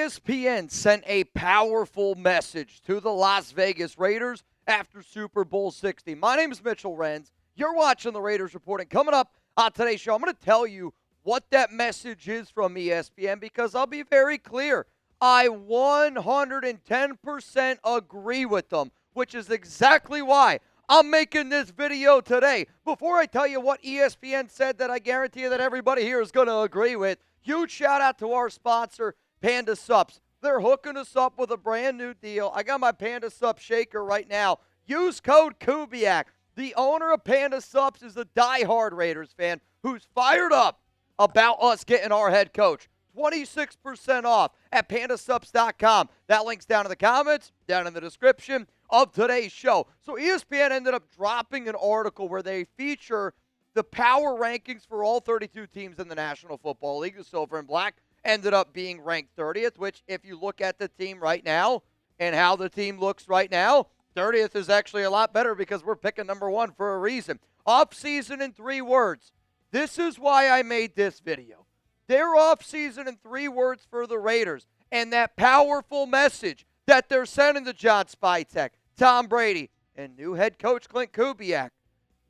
ESPN sent a powerful message to the Las Vegas Raiders after Super Bowl 60. My name is Mitchell Renz. You're watching the Raiders Report, and coming up on today's show, I'm going to tell you what that message is from ESPN because I'll be very clear. I 110% agree with them, which is exactly why I'm making this video today. Before I tell you what ESPN said that I guarantee you that everybody here is going to agree with, huge shout out to our sponsor, Panda Sups. They're hooking us up with a brand new deal. I got my Panda Sup shaker right now. Use code Kubiak. The owner of Panda Sups is a diehard Raiders fan who's fired up about us getting our head coach. 26% off at pandasups.com. That link's down in the comments, down in the description of today's show. So ESPN ended up dropping an article where they feature the power rankings for all 32 teams in the National Football League. The Silver and Black ended up being ranked 30th, which if you look at the team right now and how the team looks right now, 30th is actually a lot better because we're picking number one for a reason. Offseason in 3 words. This is why I made this video. Their offseason in 3 words for the Raiders and that powerful message that they're sending to John Spytek, Tom Brady, and new head coach Klint Kubiak.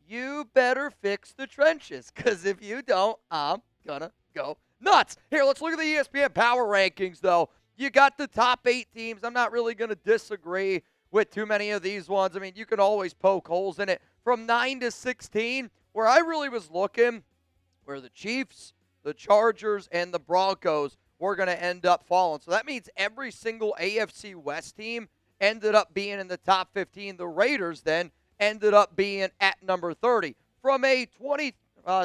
You better fix the trenches because if you don't, I'm going to go nuts. Here, let's look at the ESPN power rankings, though. You got the top 8 teams. I'm not really going to disagree with too many of these ones. I mean, you can always poke holes in it. From 9 to 16, where I really was looking, where the Chiefs, the Chargers, and the Broncos were going to end up falling. So that means every single AFC West team ended up being in the top 15. The Raiders then ended up being at number 30. From a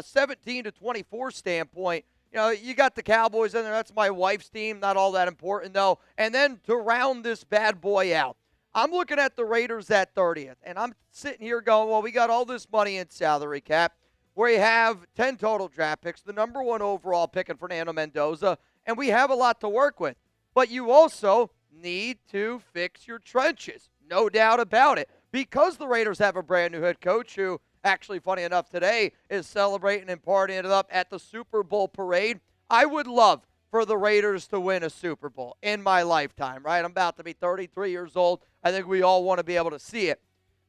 17 to 24 standpoint, you know, you got the Cowboys in there. That's my wife's team. Not all that important, though. And then to round this bad boy out, I'm looking at the Raiders at 30th. And I'm sitting here going, well, we got all this money in salary cap. We have 10 total draft picks, the number 1 overall pick in Fernando Mendoza, and we have a lot to work with. But you also need to fix your trenches, no doubt about it. Because the Raiders have a brand new head coach who, actually, funny enough, today is celebrating and partying it up at the Super Bowl parade. I would love for the Raiders to win a Super Bowl in my lifetime, right? I'm about to be 33 years old. I think we all want to be able to see it.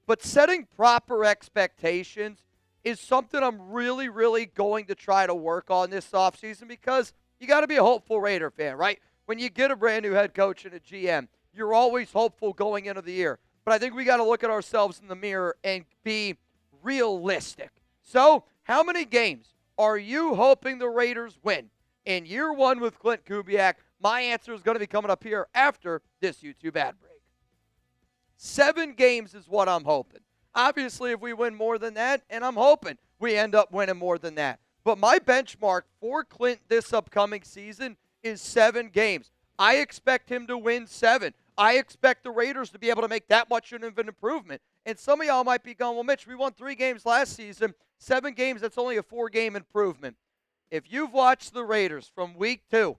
But setting proper expectations is something I'm really, really going to try to work on this offseason because you got to be a hopeful Raider fan, right? When you get a brand new head coach and a GM, you're always hopeful going into the year. But I think we got to look at ourselves in the mirror and be realistic. So, how many games are you hoping the Raiders win in year 1 with Klint Kubiak? My answer is going to be coming up here after this YouTube ad break. 7 games is what I'm hoping. Obviously, if we win more than that, and I'm hoping we end up winning more than that. But my benchmark for Klint this upcoming season is 7 games. I expect him to win 7. I expect the Raiders to be able to make that much of an improvement. And some of y'all might be going, well, Mitch, we won 3 games last season. 7 games, that's only a 4-game improvement. If you've watched the Raiders from week 2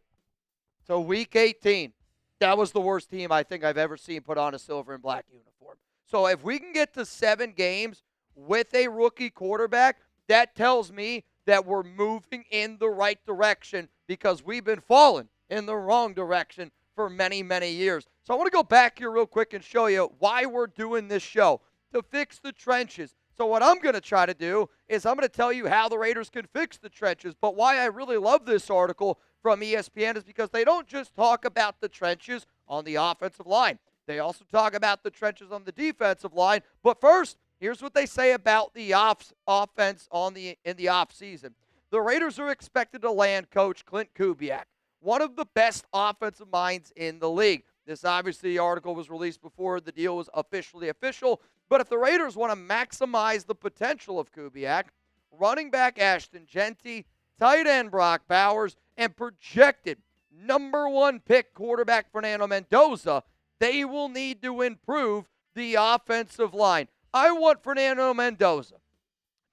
to week 18, that was the worst team I think I've ever seen put on a silver and black uniform. So if we can get to 7 games with a rookie quarterback, that tells me that we're moving in the right direction because we've been falling in the wrong direction for many, many years. So I want to go back here real quick and show you why we're doing this show, to fix the trenches. So what I'm going to try to do is I'm going to tell you how the Raiders can fix the trenches. But why I really love this article from ESPN is because they don't just talk about the trenches on the offensive line. They also talk about the trenches on the defensive line. But first, here's what they say about the offense in the offseason. The Raiders are expected to land coach Klint Kubiak, one of the best offensive minds in the league. This obviously article was released before the deal was officially official. But if the Raiders want to maximize the potential of Kubiak, running back Ashton Jeanty, tight end Brock Bowers, and projected number 1 pick quarterback Fernando Mendoza, they will need to improve the offensive line. I want Fernando Mendoza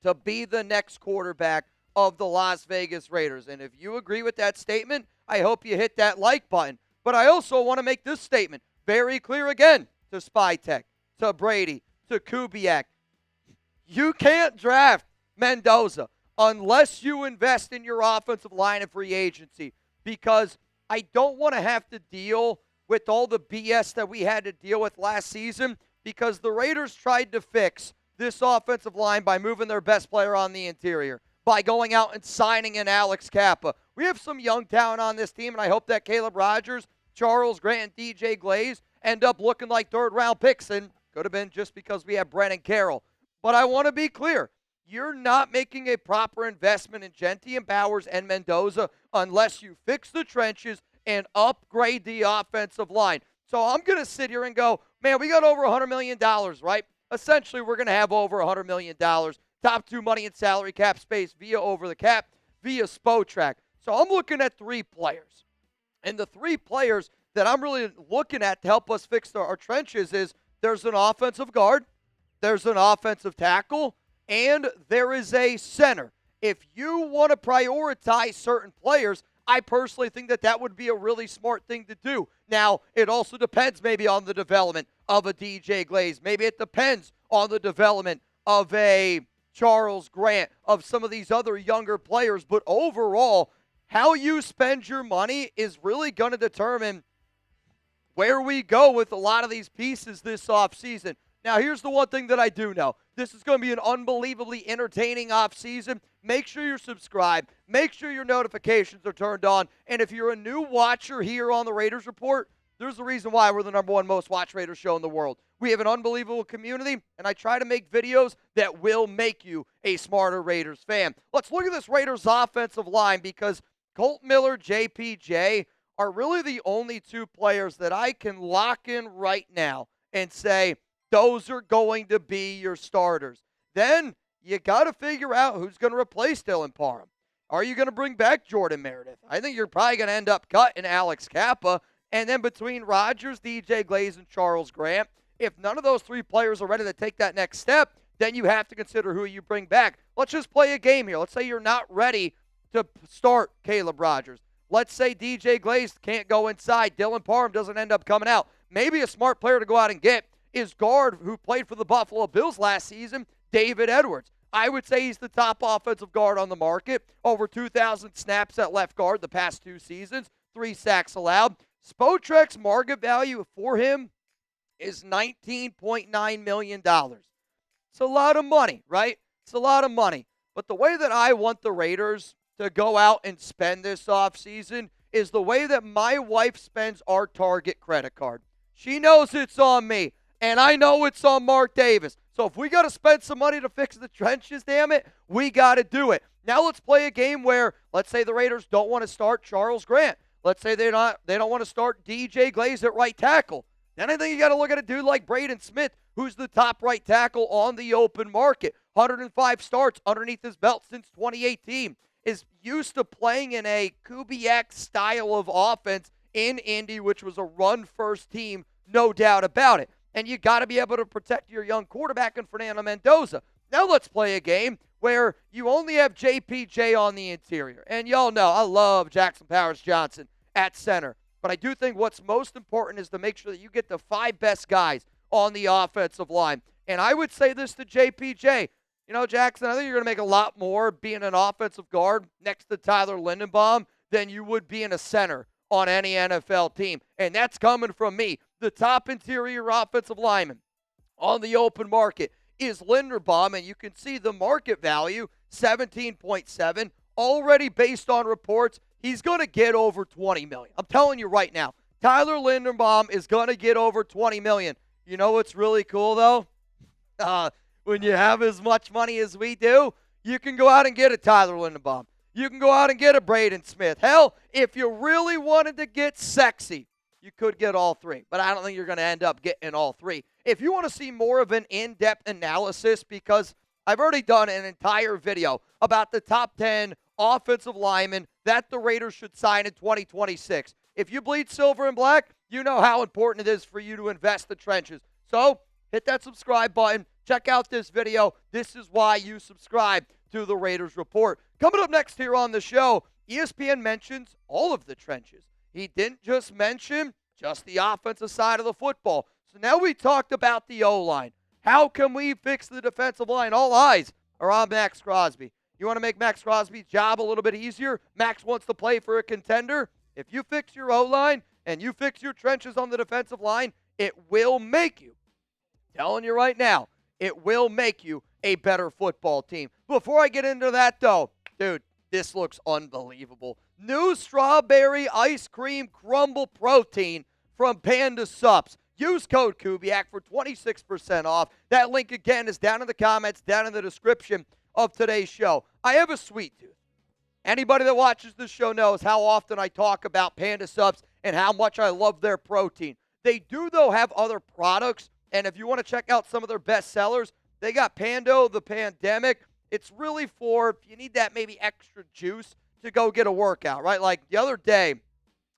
to be the next quarterback of the Las Vegas Raiders. And if you agree with that statement, I hope you hit that like button. But I also want to make this statement very clear again to Spytek, to Brady, to Kubiak. You can't draft Mendoza unless you invest in your offensive line and free agency because I don't want to have to deal with all the BS that we had to deal with last season because the Raiders tried to fix this offensive line by moving their best player on the interior, by going out and signing an Alex Kappa. We have some young talent on this team, and I hope that Caleb Rogers, Charles Grant, and DJ Glaze end up looking like third-round picks, and could have been just because we have Brennan Carroll. But I want to be clear. You're not making a proper investment in Jeanty and Bowers and Mendoza unless you fix the trenches and upgrade the offensive line. So I'm going to sit here and go, man, we got over $100 million, right? Essentially, we're going to have over $100 million. Top two money and salary cap space via over the cap, via Spytek. So I'm looking at 3 players. And the 3 players that I'm really looking at to help us fix our trenches is there's an offensive guard, there's an offensive tackle, and there is a center. If you want to prioritize certain players, I personally think that that would be a really smart thing to do. Now, it also depends maybe on the development of a DJ Glaze. Maybe it depends on the development of a Charles Grant, of some of these other younger players. But overall, how you spend your money is really going to determine where we go with a lot of these pieces this offseason. Now, here's the one thing that I do know. This is going to be an unbelievably entertaining offseason. Make sure you're subscribed. Make sure your notifications are turned on. And if you're a new watcher here on the Raiders Report, there's a reason why we're the #1 most watched Raiders show in the world. We have an unbelievable community, and I try to make videos that will make you a smarter Raiders fan. Let's look at this Raiders offensive line because Colt Miller, JPJ are really the only 2 players that I can lock in right now and say, those are going to be your starters. Then you got to figure out who's going to replace Dylan Parham. Are you going to bring back Jordan Meredith? I think you're probably going to end up cutting Alex Kappa. And then between Rodgers, DJ Glaze, and Charles Grant, if none of those 3 players are ready to take that next step, then you have to consider who you bring back. Let's just play a game here. Let's say you're not ready to start Caleb Rogers. Let's say DJ Glaze can't go inside. Dylan Parham doesn't end up coming out. Maybe a smart player to go out and get is guard who played for the Buffalo Bills last season, David Edwards. I would say he's the top offensive guard on the market. Over 2,000 snaps at left guard the past 2 seasons, 3 sacks allowed. Spytek's market value for him is $19.9 million. It's a lot of money, right? It's a lot of money. But the way that I want the Raiders to go out and spend this offseason is the way that my wife spends our Target credit card. She knows it's on me. And I know it's on Mark Davis. So if we got to spend some money to fix the trenches, damn it, we got to do it. Now let's play a game where, let's say the Raiders don't want to start Charles Grant. Let's say they don't want to start DJ Glaze at right tackle. Then I think you got to look at a dude like Braden Smith, who's the top right tackle on the open market. 105 starts underneath his belt since 2018. Is used to playing in a Kubiak style of offense in Indy, which was a run-first team, no doubt about it. And you got to be able to protect your young quarterback in Fernando Mendoza. Now let's play a game where you only have JPJ on the interior. And y'all know I love Jackson Powers Johnson at center. But I do think what's most important is to make sure that you get the 5 best guys on the offensive line. And I would say this to JPJ. You know, Jackson, I think you're going to make a lot more being an offensive guard next to Tyler Linderbaum than you would being a center on any NFL team. And that's coming from me. The top interior offensive lineman on the open market is Linderbaum, and you can see the market value, 17.7, already based on reports. He's going to get over $20 million. I'm telling you right now, Tyler Linderbaum is going to get over $20 million. You know what's really cool, though? When you have as much money as we do, you can go out and get a Tyler Linderbaum. You can go out and get a Braden Smith. Hell, if you really wanted to get sexy, you could get all 3. But I don't think you're going to end up getting all 3. If you want to see more of an in-depth analysis, because I've already done an entire video about the top 10 offensive linemen that the Raiders should sign in 2026. If you bleed silver and black, you know how important it is for you to invest the trenches. So hit that subscribe button. Check out this video. This is why you subscribe to the Raiders Report. Coming up next here on the show, ESPN mentions all of the trenches. He didn't just mention just the offensive side of the football. So now we talked about the O-line. How can we fix the defensive line? All eyes are on Maxx Crosby. You want to make Maxx Crosby's job a little bit easier? Max wants to play for a contender? If you fix your O-line and you fix your trenches on the defensive line, it will make you, telling you right now, it will make you a better football team. Before I get into that, though, dude, this looks unbelievable. New strawberry ice cream crumble protein from Panda Supps. Use code Kubiak for 26% off. That link, again, is down in the comments, down in the description of today's show. I have a sweet tooth. Anybody that watches this show knows how often I talk about Panda Supps and how much I love their protein. They do, though, have other products, and if you want to check out some of their best sellers, they got Pando the Pandemic. It's really for if you need that maybe extra juice to go get a workout, right? Like the other day,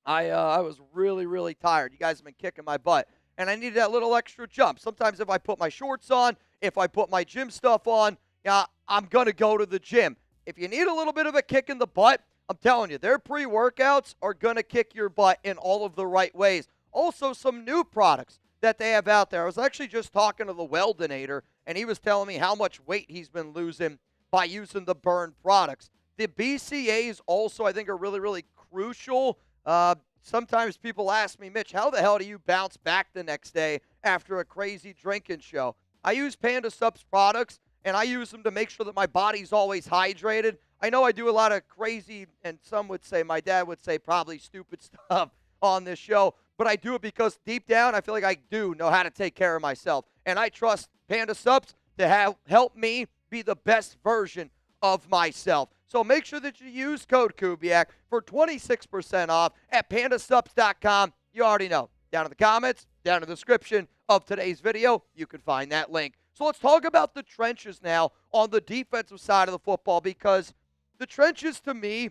I was really, really tired. You guys have been kicking my butt, and I needed that little extra jump. Sometimes if I put my shorts on, if I put my gym stuff on, I'm going to go to the gym. If you need a little bit of a kick in the butt, I'm telling you, their pre-workouts are going to kick your butt in all of the right ways. Also, some new products that they have out there. I was actually just talking to the Weldinator, and he was telling me how much weight he's been losing by using the Burn products. The BCAAs also, I think, are really, really crucial. Sometimes people ask me, Mitch, how the hell do you bounce back the next day after a crazy drinking show? I use Panda Supps products, and I use them to make sure that my body's always hydrated. I know I do a lot of crazy, and some would say, my dad would say, probably stupid stuff on this show, but I do it because deep down I feel like I do know how to take care of myself, and I trust Panda Supps to help me be the best version of myself. So make sure that you use code Kubiak for 26% off at pandasupps.com. You already know. Down in the comments, down in the description of today's video, you can find that link. So let's talk about the trenches now on the defensive side of the football, because the trenches to me,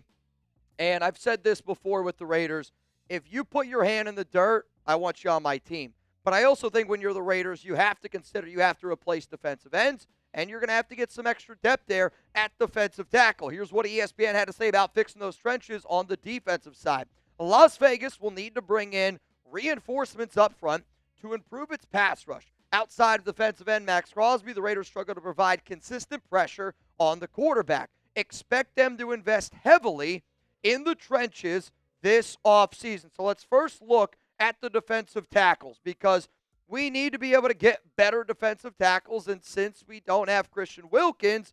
and I've said this before with the Raiders, if you put your hand in the dirt, I want you on my team. But I also think when you're the Raiders, you have to consider you have to replace defensive ends, and you're going to have to get some extra depth there at defensive tackle. Here's what ESPN had to say about fixing those trenches on the defensive side. Las Vegas will need to bring in reinforcements up front to improve its pass rush. Outside of defensive end Maxx Crosby, the Raiders struggle to provide consistent pressure on the quarterback. Expect them to invest heavily in the trenches this offseason. So let's first look at the defensive tackles, because we need to be able to get better defensive tackles, and since we don't have Christian Wilkins,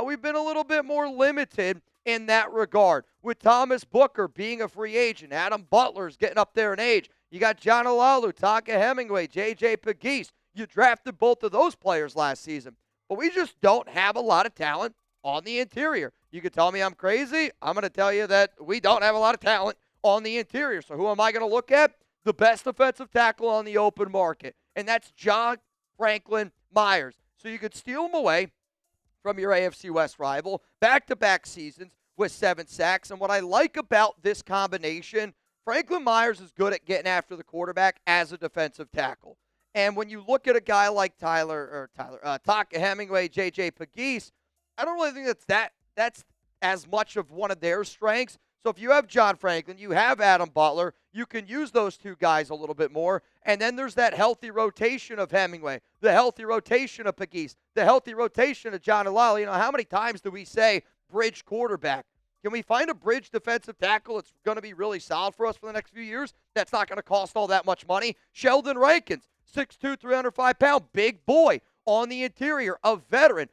we've been a little bit more limited in that regard. With Thomas Booker being a free agent, Adam Butler's getting up there in age. You got John Olalu, Tonka Hemingway, J.J. Pegues. You drafted both of those players last season, but we just don't have a lot of talent on the interior. You could tell me I'm crazy. I'm going to tell you that we don't have a lot of talent on the interior. So who am I going to look at? The best defensive tackle on the open market, and that's John Franklin Myers. So you could steal him away from your AFC West rival, back-to-back seasons with 7 sacks. And what I like about this combination, Franklin Myers is good at getting after the quarterback as a defensive tackle. And when you look at a guy like Tonka Hemingway, J.J. Pegues, I don't really think that's as much of one of their strengths. So if you have John Franklin, you have Adam Butler, you can use those two guys a little bit more. And then there's that healthy rotation of Hemingway, the healthy rotation of Pegues, the healthy rotation of John Olalu. How many times do we say bridge quarterback? Can we find a bridge defensive tackle that's going to be really solid for us for the next few years? That's not going to cost all that much money. Sheldon Rankins, 6'2", 305-pound, big boy on the interior, a veteran.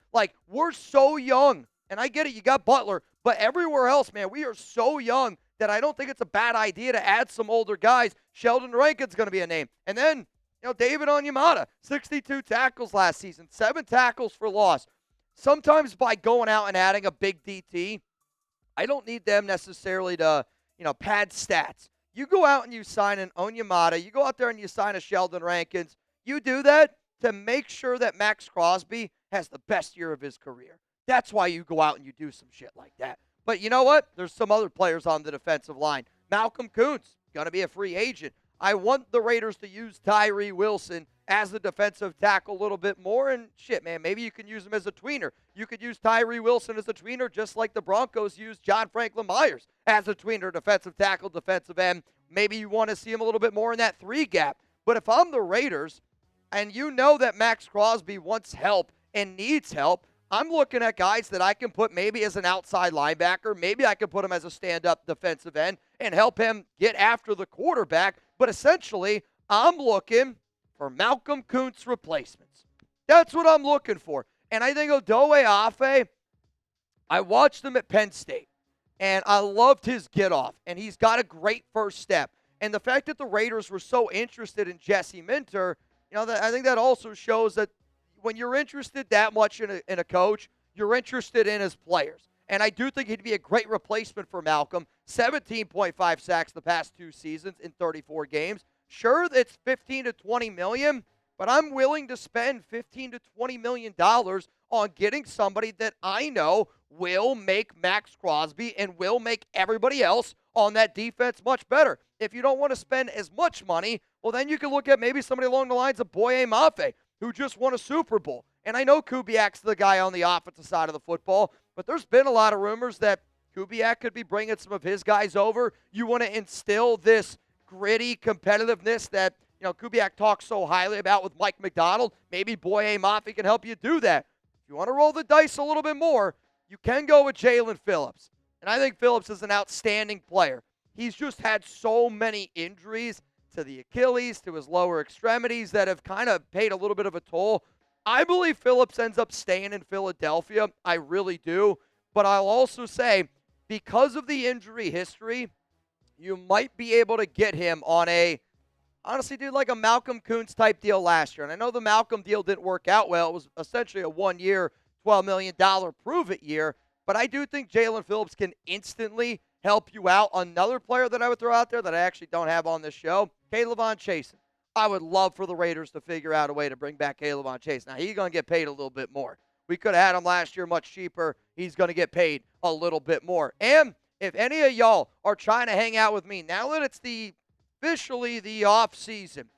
We're so young. And I get it, you got Butler, but everywhere else, man, we are so young that I don't think it's a bad idea to add some older guys. Sheldon Rankin's going to be a name. And then, David Onyemata, 62 tackles last season, 7 tackles for loss. Sometimes by going out and adding a big DT, I don't need them necessarily to, pad stats. You go out and you sign an Onyemata, you go out there and you sign a Sheldon Rankins. You do that to make sure that Maxx Crosby has the best year of his career. That's why you go out and you do some shit like that. But you know what? There's some other players on the defensive line. Malcolm Kuntz, going to be a free agent. I want the Raiders to use Tyree Wilson as a defensive tackle a little bit more. And shit, man, maybe you can use him as a tweener. You could use Tyree Wilson as a tweener just like the Broncos used John Franklin Myers as a tweener, defensive tackle, defensive end. Maybe you want to see him a little bit more in that 3 gap. But if I'm the Raiders and you know that Maxx Crosby wants help and needs help, I'm looking at guys that I can put maybe as an outside linebacker. Maybe I can put him as a stand-up defensive end and help him get after the quarterback. But essentially, I'm looking for Malcolm Kuntz replacements. That's what I'm looking for. And I think Odoe Afe, I watched him at Penn State, and I loved his get-off, and he's got a great first step. And the fact that the Raiders were so interested in Jesse Minter, I think that also shows that when you're interested that much in a coach, you're interested in his players. And I do think he'd be a great replacement for Malcolm. 17.5 sacks the past 2 seasons in 34 games. Sure, it's 15 to 20 million, but I'm willing to spend 15 to 20 million dollars on getting somebody that I know will make Maxx Crosby and will make everybody else on that defense much better. If you don't want to spend as much money, well, then you can look at maybe somebody along the lines of Boye Mafe, who just won a Super Bowl. And I know Kubiak's the guy on the offensive side of the football, but there's been a lot of rumors that Kubiak could be bringing some of his guys over. You want to instill this gritty competitiveness that, Kubiak talks so highly about with Mike McDonald. Maybe Boye Mafe can help you do that. If you want to roll the dice a little bit more, you can go with Jalen Phillips. And I think Phillips is an outstanding player. He's just had so many injuries to the Achilles, to his lower extremities that have kind of paid a little bit of a toll. I believe Phillips ends up staying in Philadelphia. I really do. But I'll also say, because of the injury history, you might be able to get him on honestly, dude, like a Malcolm Kuntz type deal last year. And I know the Malcolm deal didn't work out well. It was essentially a 1-year, $12 million prove-it year. But I do think Jalen Phillips can instantly help you out. Another player that I would throw out there that I actually don't have on this show, K'Lavon Chaisson. I would love for the Raiders to figure out a way to bring back K'Lavon Chaisson. Now, he's going to get paid a little bit more. We could have had him last year much cheaper. He's going to get paid a little bit more. And if any of y'all are trying to hang out with me, now that it's officially the off season,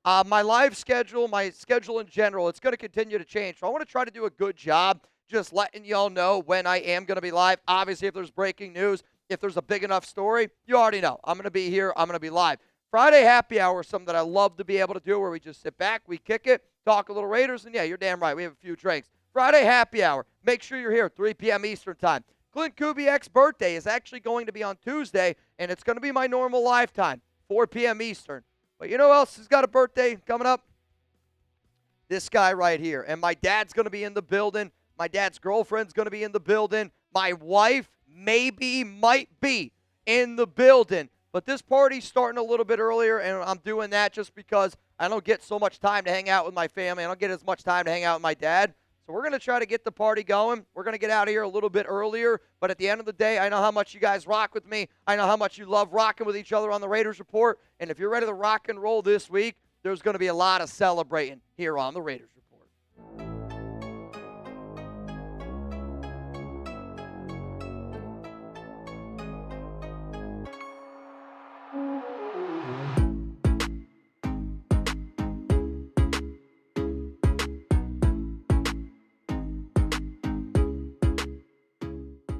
my live schedule, my schedule in general, it's going to continue to change. So I want to try to do a good job just letting y'all know when I am going to be live. Obviously, if there's breaking news, if there's a big enough story, you already know. I'm going to be here. I'm going to be live. Friday happy hour is something that I love to be able to do where we just sit back, we kick it, talk a little Raiders, and yeah, you're damn right. We have a few drinks. Friday happy hour. Make sure you're here, 3 p.m. Eastern time. Klint Kubiak's birthday is actually going to be on Tuesday, and it's going to be my normal live time, 4 p.m. Eastern. But you know who else has got a birthday coming up? This guy right here. And my dad's going to be in the building. My dad's girlfriend's going to be in the building. My wife might be in the building. But this party's starting a little bit earlier, and I'm doing that just because I don't get so much time to hang out with my family. I don't get as much time to hang out with my dad. So we're going to try to get the party going. We're going to get out of here a little bit earlier. But at the end of the day, I know how much you guys rock with me. I know how much you love rocking with each other on the Raiders Report. And if you're ready to rock and roll this week, there's going to be a lot of celebrating here on the Raiders Report.